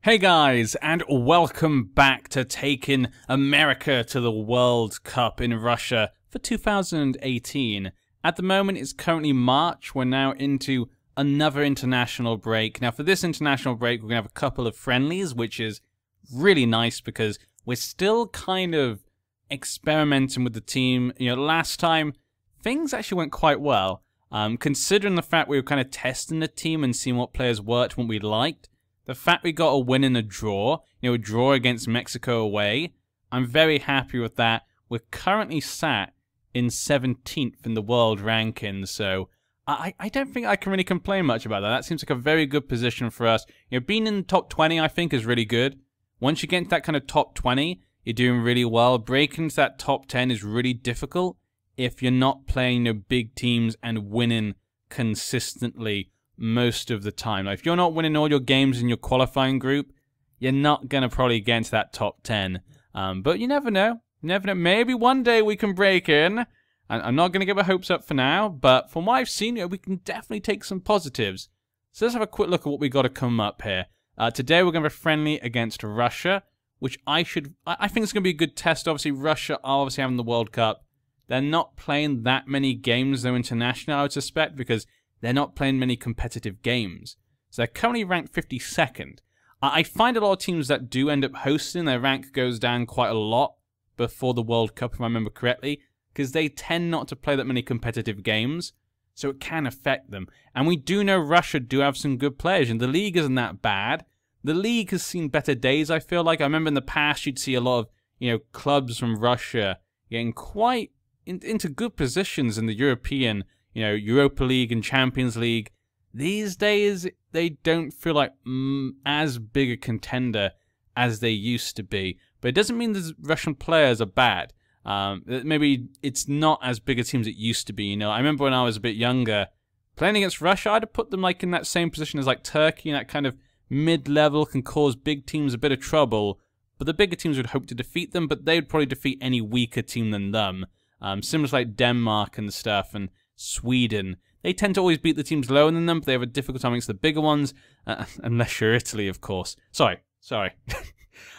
Hey guys, and welcome back to taking America to the World Cup in Russia for 2018. At the moment, it's currently March. We're now into another international break. Now, for this international break, we're going to have a couple of friendlies, which is really nice because we're still kind of experimenting with the team. You know, last time, things actually went quite well. Considering the fact we were kind of testing the team and seeing what players worked, what we liked. The fact we got a win and a draw, a draw against Mexico away, I'm very happy with that. We're currently sat in 17th in the world rankings, so I don't think I can really complain much about that. That seems like a very good position for us. Being in the top 20, I think, is really good. Once you get into that kind of top 20, you're doing really well. Breaking into that top 10 is really difficult if you're not playing big teams and winning consistently most of the time. Like, if you're not winning all your games in your qualifying group, you're not going to probably get into that top 10. But you never know. You never know. Maybe one day we can break in. I'm not going to get my hopes up for now, but from what I've seen, we can definitely take some positives. So let's have a quick look at what we got to come up here. Today we're going to be friendly against Russia, which I think it's going to be a good test. Obviously, Russia are obviously having the World Cup. They're not playing that many games, though, international, I would suspect, because they're not playing many competitive games. So they're currently ranked 52nd. I find a lot of teams that do end up hosting, their rank goes down quite a lot before the World Cup, if I remember correctly, because they tend not to play that many competitive games, so it can affect them. And we do know Russia do have some good players, and the league isn't that bad. The league has seen better days, I feel like. I remember in the past you'd see a lot of, clubs from Russia getting quite into good positions in the European Europa League and Champions League. These days, they don't feel like as big a contender as they used to be. But it doesn't mean the Russian players are bad. Maybe it's not as big a team as it used to be. I remember when I was a bit younger, playing against Russia, I'd have put them in that same position as Turkey, that kind of mid-level, can cause big teams a bit of trouble. But the bigger teams would hope to defeat them, but they would probably defeat any weaker team than them. Similar to Denmark and stuff, and Sweden. They tend to always beat the teams lower than them, but they have a difficult time against the bigger ones, unless you're Italy, of course. Sorry.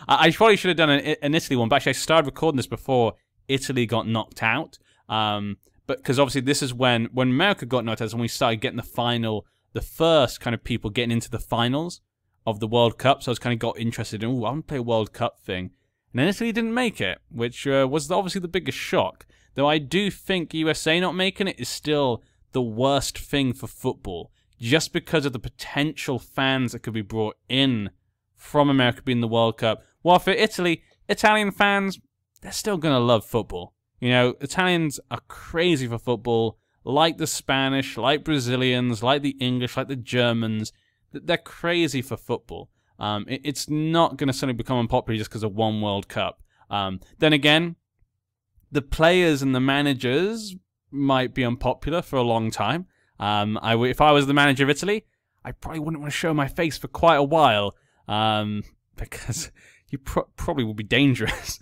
I probably should have done an Italy one, but actually I started recording this before Italy got knocked out. But because obviously this is when America got knocked out, is when we started getting the first kind of people getting into the finals of the World Cup. So I was kind of got interested in, I want to play a World Cup thing. And then Italy didn't make it, which was obviously the biggest shock. Though I do think USA not making it is still the worst thing for football, just because of the potential fans that could be brought in from America being the World Cup. While for Italy, Italian fans, they're still going to love football. Italians are crazy for football, like the Spanish, like Brazilians, like the English, like the Germans. They're crazy for football. It's not going to suddenly become unpopular just because of one World Cup. Then again, the players and the managers might be unpopular for a long time. If I was the manager of Italy, I probably wouldn't want to show my face for quite a while, because you probably would be dangerous.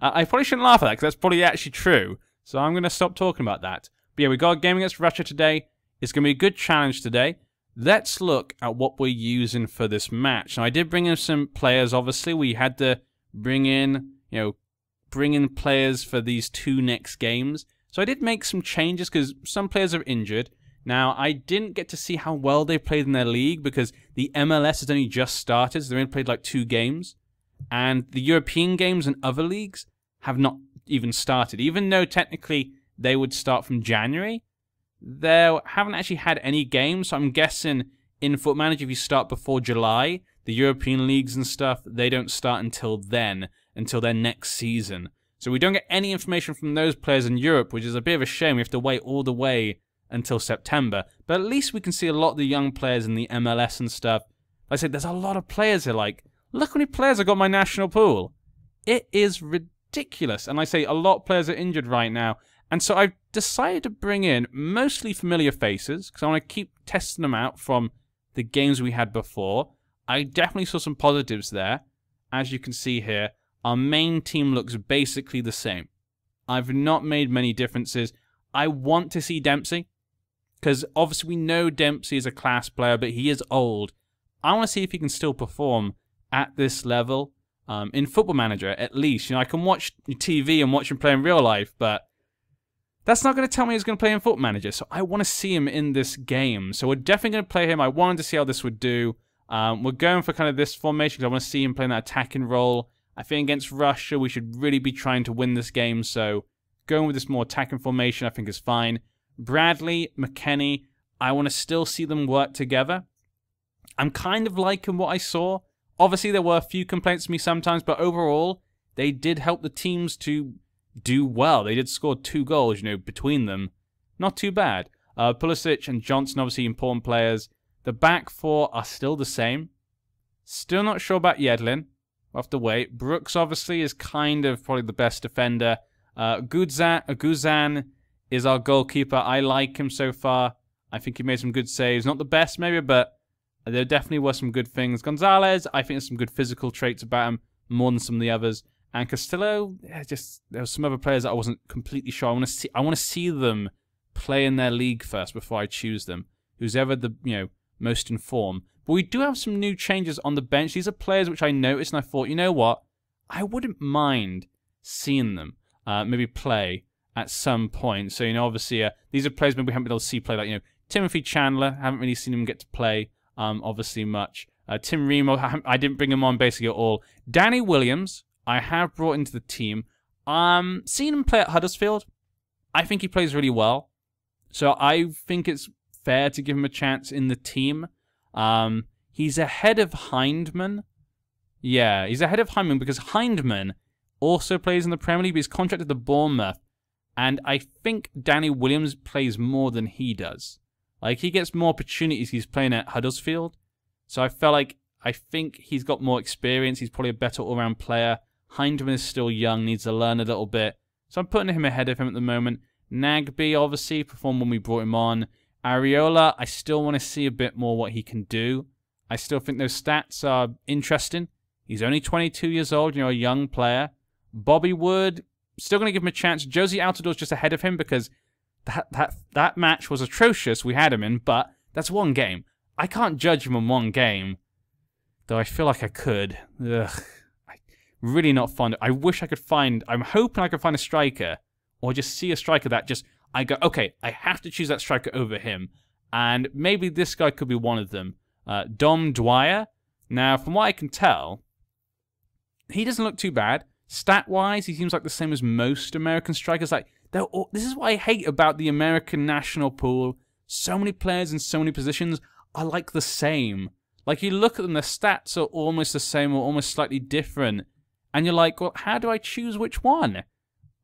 I probably shouldn't laugh at that, because that's probably actually true. So I'm going to stop talking about that. But yeah, we got a game against Russia today. It's going to be a good challenge today. Let's look at what we're using for this match. Now, I did bring in some players, obviously. We had to bring in players for these two next games. So I did make some changes because some players are injured. Now, I didn't get to see how well they played in their league because the MLS has only just started, so they only played 2 games. And the European games and other leagues have not even started. Even though technically they would start from January, they haven't actually had any games. So I'm guessing in Foot Manager, if you start before July, the European leagues and stuff, they don't start until then, until their next season. So we don't get any information from those players in Europe, which is a bit of a shame. We have to wait all the way until September. But at least we can see a lot of the young players in the MLS and stuff. Like I said, there's a lot of players here. Look how many players I got in my national pool. It is ridiculous. And I say a lot of players are injured right now. And so I've decided to bring in mostly familiar faces, because I want to keep testing them out from the games we had before. I definitely saw some positives there. As you can see here, our main team looks basically the same. I've not made many differences. I want to see Dempsey, because obviously we know Dempsey is a class player, but he is old. I want to see if he can still perform at this level in Football Manager, at least. You know, I can watch TV and watch him play in real life, but that's not going to tell me he's going to play in Football Manager. So I want to see him in this game. So we're definitely going to play him. I wanted to see how this would do. We're going for kind of this formation because I want to see him playing that attacking role. I think against Russia, we should really be trying to win this game. So going with this more attacking formation, I think is fine. Bradley, McKennie, I want to still see them work together. I'm kind of liking what I saw. Obviously, there were a few complaints to me sometimes, but overall, they did help the teams to do well. They did score 2 goals, you know, between them. Not too bad. Pulisic and Johnson, obviously important players. The back 4 are still the same. Still not sure about Yedlin. We'll have to wait. Brooks, obviously, is kind of probably the best defender. Guzan is our goalkeeper. I like him so far. I think he made some good saves. Not the best, maybe, but there definitely were some good things. Gonzalez, I think there's some good physical traits about him, more than some of the others. And Castillo, just there were some other players that I wasn't completely sure. I want to see them play in their league first before I choose them. Who's ever the most in form. But we do have some new changes on the bench. These are players which I noticed and I thought, you know what? I wouldn't mind seeing them maybe play at some point. So, obviously, these are players maybe we haven't been able to see play. Like, Timothy Chandler, haven't really seen him get to play, obviously, much. Tim Remo, I didn't bring him on basically at all. Danny Williams, I have brought into the team. Seeing him play at Huddersfield, I think he plays really well. So I think it's fair to give him a chance in the team. He's ahead of Hindman. Yeah, he's ahead of Hindman because Hindman also plays in the Premier League, but he's contracted to Bournemouth. And I think Danny Williams plays more than he does. Like, he gets more opportunities. He's playing at Huddersfield. So I think he's got more experience. He's probably a better all-round player. Hindman is still young, needs to learn a little bit. So I'm putting him ahead of him at the moment. Nagby, obviously, performed when we brought him on. Areola, I still want to see a bit more what he can do. I still think those stats are interesting. He's only 22 years old, a young player. Bobby Wood, still going to give him a chance. Josie Altidor's just ahead of him because that match was atrocious we had him in, but that's one game. I can't judge him in one game, though I feel like I could. Ugh. Really not fond. I wish I could find... I'm hoping I could find a striker or just see a striker that just... I go, okay, I have to choose that striker over him. And maybe this guy could be one of them. Dom Dwyer. Now, from what I can tell, he doesn't look too bad. Stat-wise, he seems like the same as most American strikers. Like, this is what I hate about the American national pool. So many players in so many positions are like the same. Like, you look at them, their stats are almost the same or almost slightly different. And you're like, well, how do I choose which one?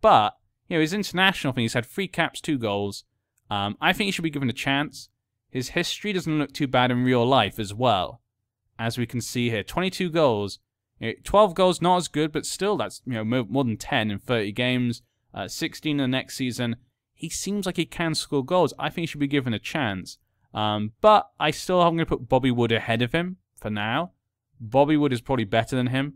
But, his international thing, he's had 3 caps, 2 goals. I think he should be given a chance. His history doesn't look too bad in real life as well. As we can see here, 22 goals. 12 goals, not as good, but still, that's more than 10 in 30 games. 16 in the next season. He seems like he can score goals. I think he should be given a chance. But I still am going to put Bobby Wood ahead of him for now. Bobby Wood is probably better than him.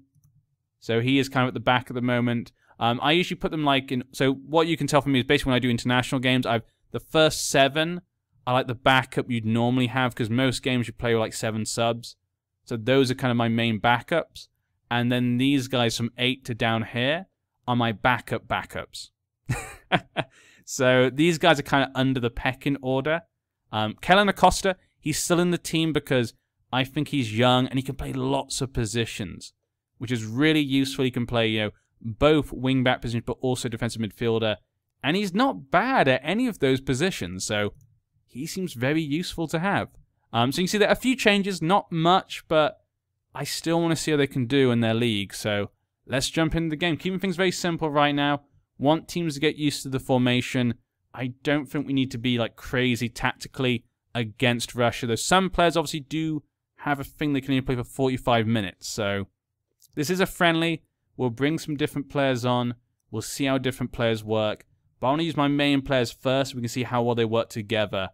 So he is kind of at the back at the moment. I usually put them like in... So what you can tell from me is basically when I do international games, the first 7 are like the backup you'd normally have because most games you play with like 7 subs. So those are kind of my main backups. And then these guys from 8 to down here are my backups. So these guys are kind of under the pecking order. Kellen Acosta, he's still in the team because I think he's young and he can play lots of positions, which is really useful. He can play, both wing-back positions, but also defensive midfielder. And he's not bad at any of those positions, so he seems very useful to have. So you can see there are a few changes, not much, but I still want to see how they can do in their league. So let's jump into the game. Keeping things very simple right now. Want teams to get used to the formation. I don't think we need to be like crazy tactically against Russia. Though some players obviously do have a thing they can only play for 45 minutes. So this is a friendly. We'll bring some different players on. We'll see how different players work. But I want to use my main players first so we can see how well they work together.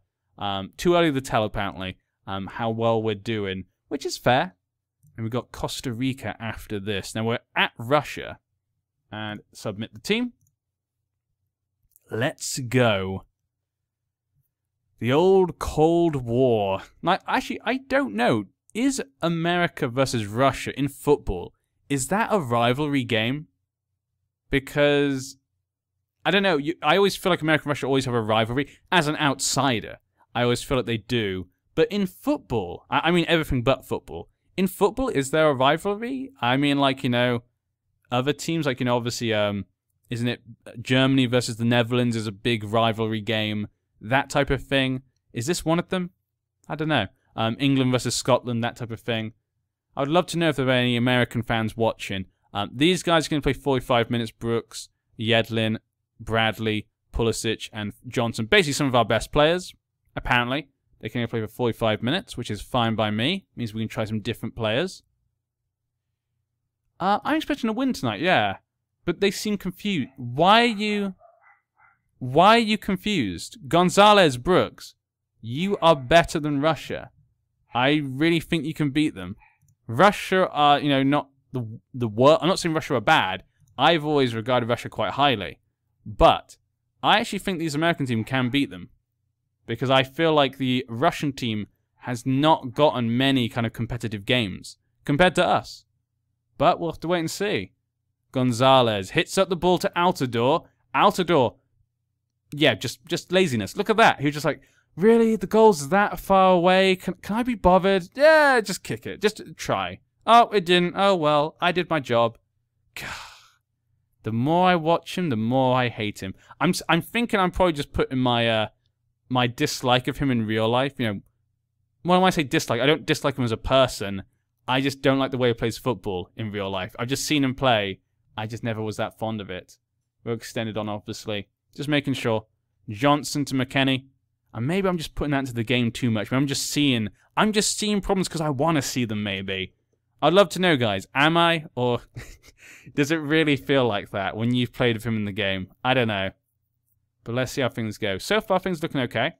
Too early to tell, apparently, how well we're doing, which is fair. And we've got Costa Rica after this. Now we're at Russia. And submit the team. Let's go. The old Cold War. Like, actually, I don't know. is America versus Russia in football, is that a rivalry game? Because, I don't know, I always feel like America and Russia always have a rivalry. As an outsider, I always feel like they do. But in football, I mean everything but football. In football, is there a rivalry? I mean, like, you know, other teams, like, you know, obviously, isn't it Germany versus the Netherlands is a big rivalry game, that type of thing. Is this one of them? I don't know. England versus Scotland, that type of thing. I would love to know if there are any American fans watching. These guys are going to play 45 minutes. Brooks, Yedlin, Bradley, Pulisic, and Johnson. Basically some of our best players, apparently. They can only play for 45 minutes, which is fine by me. Means we can try some different players. I'm expecting a win tonight, yeah. But they seem confused. Why are you confused? Gonzalez, Brooks, you are better than Russia. I really think you can beat them. Russia are, you know, not the worst. I'm not saying Russia are bad. I've always regarded Russia quite highly. But I actually think these American team can beat them. Because I feel like the Russian team has not gotten many kind of competitive games compared to us. But we'll have to wait and see. Gonzalez hits up the ball to Altidore. Altidore, yeah, just laziness. Look at that. He was just like, really? The goal's that far away? Can I be bothered? Yeah, just kick it. Just try. Oh, it didn't. Oh, well, I did my job. God. The more I watch him, the more I hate him. I'm thinking I'm probably just putting my my dislike of him in real life. You know, when I say dislike, I don't dislike him as a person. I just don't like the way he plays football in real life. I've just seen him play. I just never was that fond of it. We're extended on, obviously. Just making sure. Johnson to McKennie. And maybe I'm just putting that into the game too much. But I'm just seeing problems because I want to see them, maybe. I'd love to know, guys. Am I? Or does it really feel like that when you've played with him in the game? I don't know. But let's see how things go. So far, things looking okay.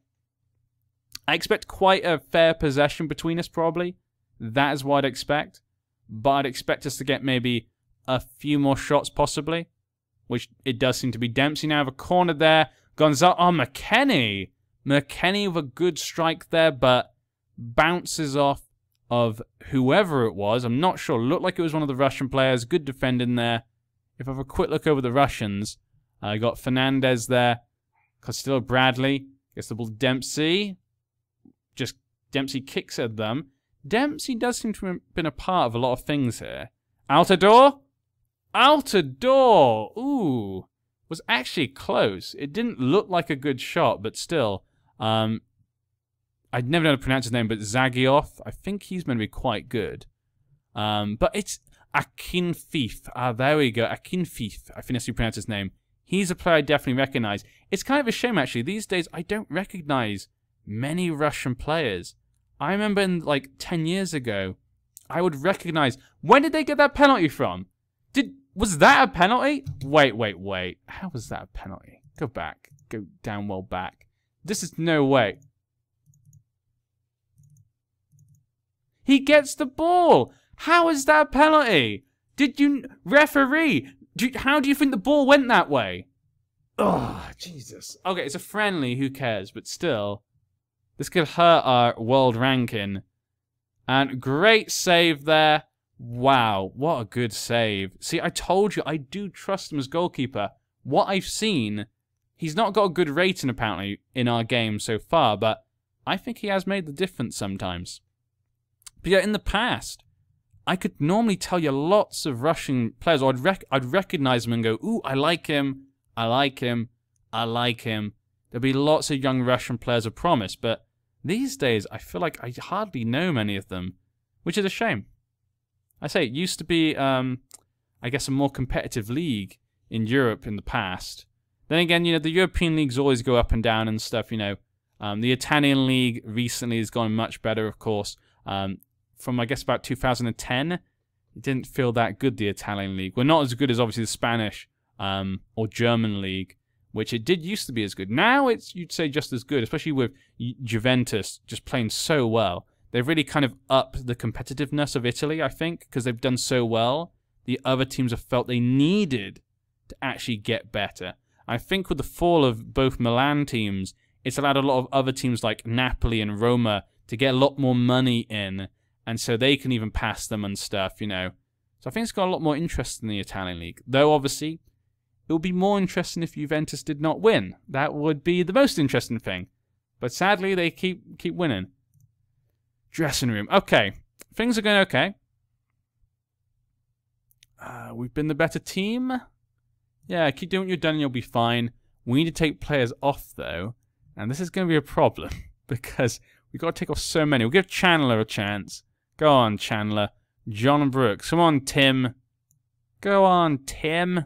I expect quite a fair possession between us, probably. That is what I'd expect. But I'd expect us to get maybe a few more shots, possibly. Which it does seem to be. Dempsey now have a corner there. Gonzalez. Oh, McKennie. McKennie with a good strike there, but bounces off of whoever it was. I'm not sure. Looked like it was one of the Russian players. Good defending there. If I have a quick look over the Russians, I got Fernandez there. Castillo, Bradley. Gets the ball to Dempsey. Just Dempsey kicks at them. Dempsey does seem to have been a part of a lot of things here. Altidore? Altidore! Ooh. Was actually close. It didn't look like a good shot, but still. I'd never know how to pronounce his name, but Zagiov, I think he's going to be quite good. But it's Akinfeev. There we go. Akinfeev. I think that's how you pronounce his name. He's a player I definitely recognize. It's kind of a shame, actually. These days, I don't recognize many Russian players. I remember in, like, 10 years ago, I would recognize... When did they get that penalty from? Was that a penalty? Wait. How was that a penalty? Go back. Go down well back. This is no way. He gets the ball. How is that a penalty? Did you... Referee, how do you think the ball went that way? Oh, Jesus. Okay, it's a friendly. Who cares? But still, this could hurt our world ranking. And great save there. Wow, what a good save. See, I told you, I do trust him as goalkeeper. What I've seen, he's not got a good rating, apparently, in our game so far, but I think he has made the difference sometimes. But yeah, in the past, I could normally tell you lots of Russian players, or I'd recognize them and go, ooh, I like him, I like him, I like him. There'll be lots of young Russian players of promise, but these days, I feel like I hardly know many of them, which is a shame. I say it used to be, I guess, a more competitive league in Europe in the past. Then again, you know, the European leagues always go up and down and stuff, you know. The Italian league recently has gone much better, of course. From, I guess, about 2010, it didn't feel that good, the Italian league. Well, not as good as, obviously, the Spanish or German league, which it did used to be as good. Now it's, you'd say, just as good, especially with Juventus just playing so well. They've really kind of upped the competitiveness of Italy, I think, because they've done so well. The other teams have felt they needed to actually get better. I think with the fall of both Milan teams, it's allowed a lot of other teams like Napoli and Roma to get a lot more money in And so they can even pass them and stuff, you know. So I think it's got a lot more interest in the Italian league. Though, obviously, it would be more interesting if Juventus did not win. That would be the most interesting thing. But sadly, they keep winning. Dressing room. Okay. Things are going okay. We've been the better team. Yeah, keep doing what you've done and you'll be fine. We need to take players off, though. And this is going to be a problem. Because we've got to take off so many. We'll give Chandler a chance. Go on, Chandler. John Brooks. Come on, Tim. Go on, Tim.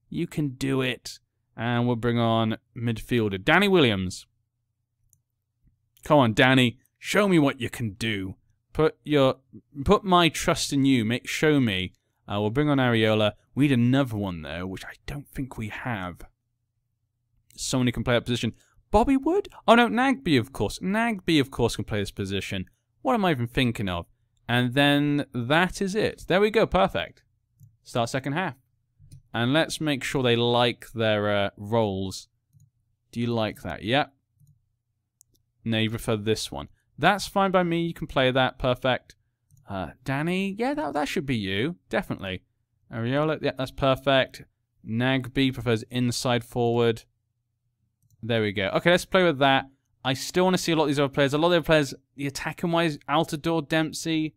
You can do it. And we'll bring on midfielder Danny Williams. Come on, Danny. Show me what you can do. Put my trust in you. Show me. We'll bring on Areola. We need another one, though, which I don't think we have. Someone who can play that position. Bobby Wood? Oh, no, Nagby, of course. Nagby, of course, can play this position. What am I even thinking of? And then that is it. There we go. Perfect. Start second half. And let's make sure they like their roles. Do you like that? Yep. No, you prefer this one. That's fine by me. You can play that. Perfect. Danny? Yeah, that should be you. Definitely. Areola? Yeah, that's perfect. Nagby prefers inside forward. There we go. Okay, let's play with that. I still want to see a lot of these other players. A lot of the other players, the attacking-wise, Altidore, Dempsey,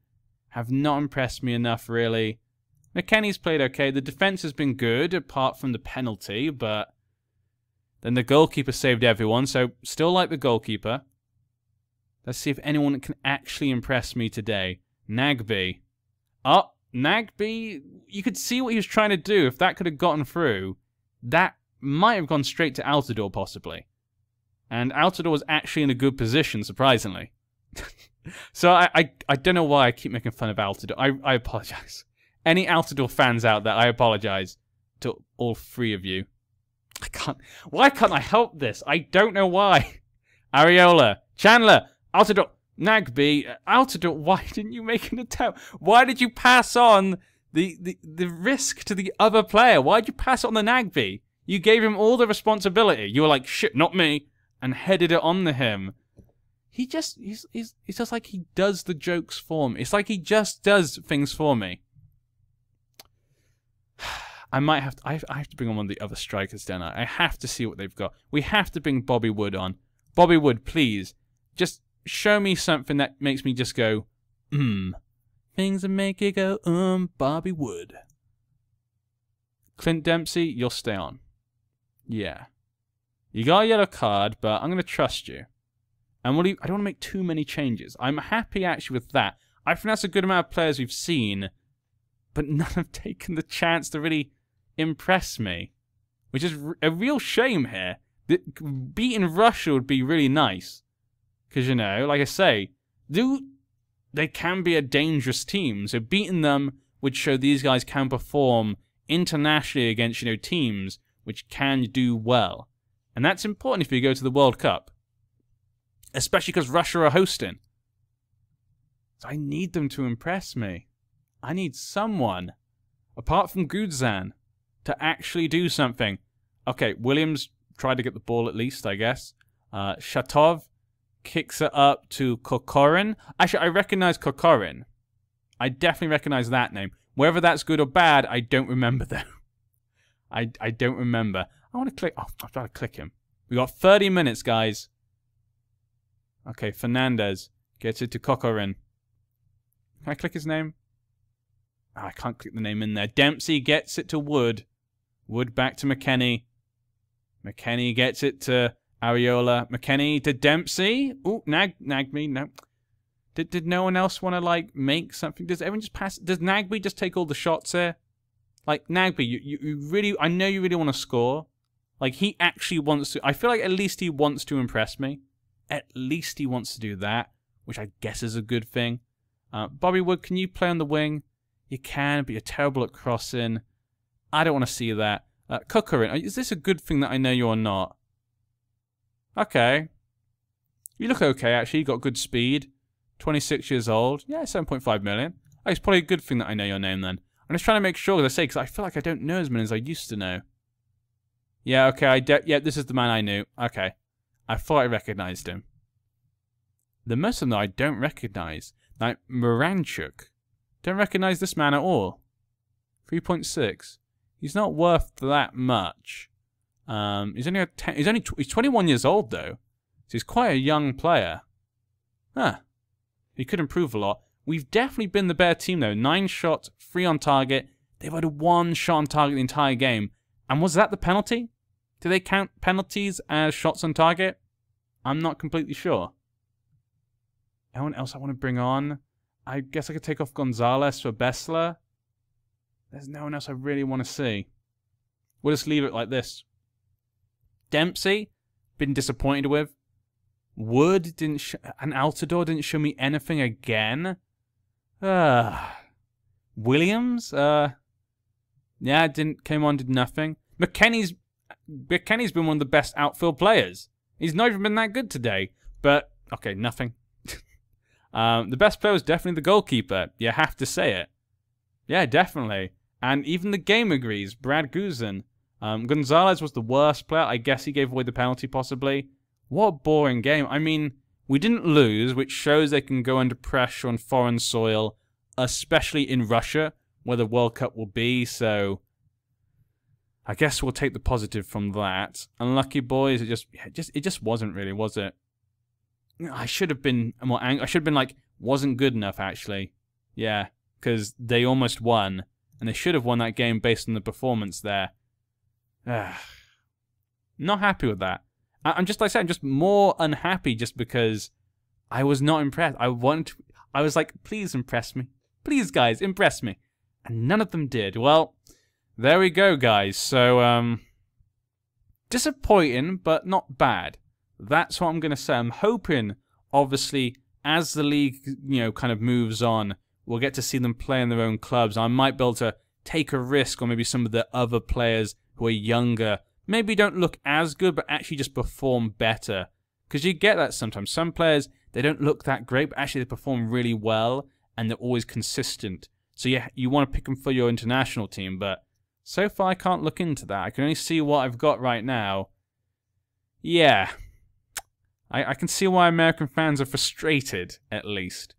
have not impressed me enough, really. McKennie's played okay. The defense has been good, apart from the penalty, but then the goalkeeper saved everyone, so still like the goalkeeper. Let's see if anyone can actually impress me today. Nagby. Oh, Nagby, you could see what he was trying to do. If that could have gotten through, that might have gone straight to Altidore, possibly. And Altidore was actually in a good position, surprisingly. So I don't know why I keep making fun of Altidore. I apologize. Any Altidore fans out there, I apologize to all three of you. Why can't I help this? I don't know why. Areola, Chandler, Altidore, Nagby, Altidore, why didn't you make an attempt? Why did you pass on the risk to the other player? Why did you pass it on the Nagby? You gave him all the responsibility. You were like, shit, not me, and headed it on to him. He's just like he does the jokes for me. It's like he just does things for me. I have to bring on one of the other strikers, don't I? I have to see what they've got. We have to bring Bobby Wood on. Bobby Wood, please. Just show me something that makes me just go, Things that make you go, Bobby Wood. Clint Dempsey, you'll stay on. Yeah. You got a yellow card, but I'm going to trust you. And I don't want to make too many changes. I'm happy, actually, with that. I think that's a good amount of players we've seen, but none have taken the chance to really impress me, which is a real shame here. Beating Russia would be really nice, because, you know, like I say, they can be a dangerous team, so beating them would show these guys can perform internationally against, you know, teams which can do well. And that's important if you go to the World Cup, especially because Russia are hosting. So I need them to impress me. I need someone, apart from Gudzan, to actually do something. Okay, Williams tried to get the ball at least, I guess. Shatov kicks it up to Kokorin. Actually, I recognize Kokorin. I definitely recognize that name. Whether that's good or bad, I don't remember, though. I don't remember. I want to click... Oh, I've got to click him. We got 30 minutes, guys. Okay, Fernandez gets it to Kokorin. Can I click his name? Oh, I can't click the name in there. Dempsey gets it to Wood. Wood back to McKennie. McKennie gets it to Areola. McKennie to Dempsey. Ooh, Nagby. No. Did no one else want to, like, make something? Does everyone just pass? Does Nagby just take all the shots here? Like, Nagby, you really... I know you really want to score. Like, he actually wants to... I feel like at least he wants to impress me. At least he wants to do that, which I guess is a good thing. Bobby Wood, can you play on the wing? You can, but you're terrible at crossing. I don't want to see that. Kokorin, is this a good thing that I know you are not? Okay. You look okay, actually. You got good speed. 26 years old. Yeah, 7.5 million. Oh, it's probably a good thing that I know your name then. I'm just trying to make sure, as I say, because I feel like I don't know as many as I used to know. Yeah, okay, yeah, this is the man I knew. Okay. I thought I recognized him. The most of them I don't recognize. Like, Moranchuk. Don't recognize this man at all. 3.6. He's not worth that much. He's 21 years old, though. So he's quite a young player. Huh. He could improve a lot. We've definitely been the better team, though. 9 shots, 3 on target. They've had 1 shot on target the entire game. And was that the penalty? Do they count penalties as shots on target? I'm not completely sure. Anyone else I want to bring on? I guess I could take off Gonzalez for Bessler. There's no one else I really want to see. We'll just leave it like this. Dempsey, been disappointed with. Wood didn't and Altidore didn't show me anything again. Williams, yeah, came on, did nothing. McKennie's been one of the best outfield players. He's not even been that good today. But okay, nothing. The best player was definitely the goalkeeper. You have to say it. Yeah, definitely. And even the game agrees. Brad Guzan. Gonzalez was the worst player. I guess he gave away the penalty, possibly. What a boring game. I mean, we didn't lose, which shows they can go under pressure on foreign soil, especially in Russia, where the World Cup will be, so I guess we'll take the positive from that. Unlucky boys, it just wasn't really, was it? I should have been more angry. I should have been like, wasn't good enough, actually. Yeah, because they almost won, and they should have won that game based on the performance there. Not happy with that. I'm just, like I said, I'm just more unhappy just because I was not impressed. I was like, please impress me. Please, guys, impress me. And none of them did. Well, there we go, guys. So, disappointing, but not bad. That's what I'm going to say. I'm hoping, obviously, as the league, kind of moves on, we'll get to see them play in their own clubs. I might be able to take a risk on maybe some of the other players who are younger, maybe don't look as good, but actually just perform better. Because you get that sometimes. Some players, they don't look that great, but actually they perform really well, and they're always consistent. So you want to pick them for your international team, but so far I can't look into that. I can only see what I've got right now. Yeah. I can see why American fans are frustrated, at least.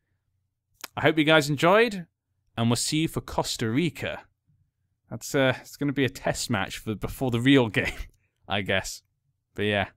I hope you guys enjoyed, and we'll see you for Costa Rica. That's it's going to be a test match before the real game, I guess. But yeah.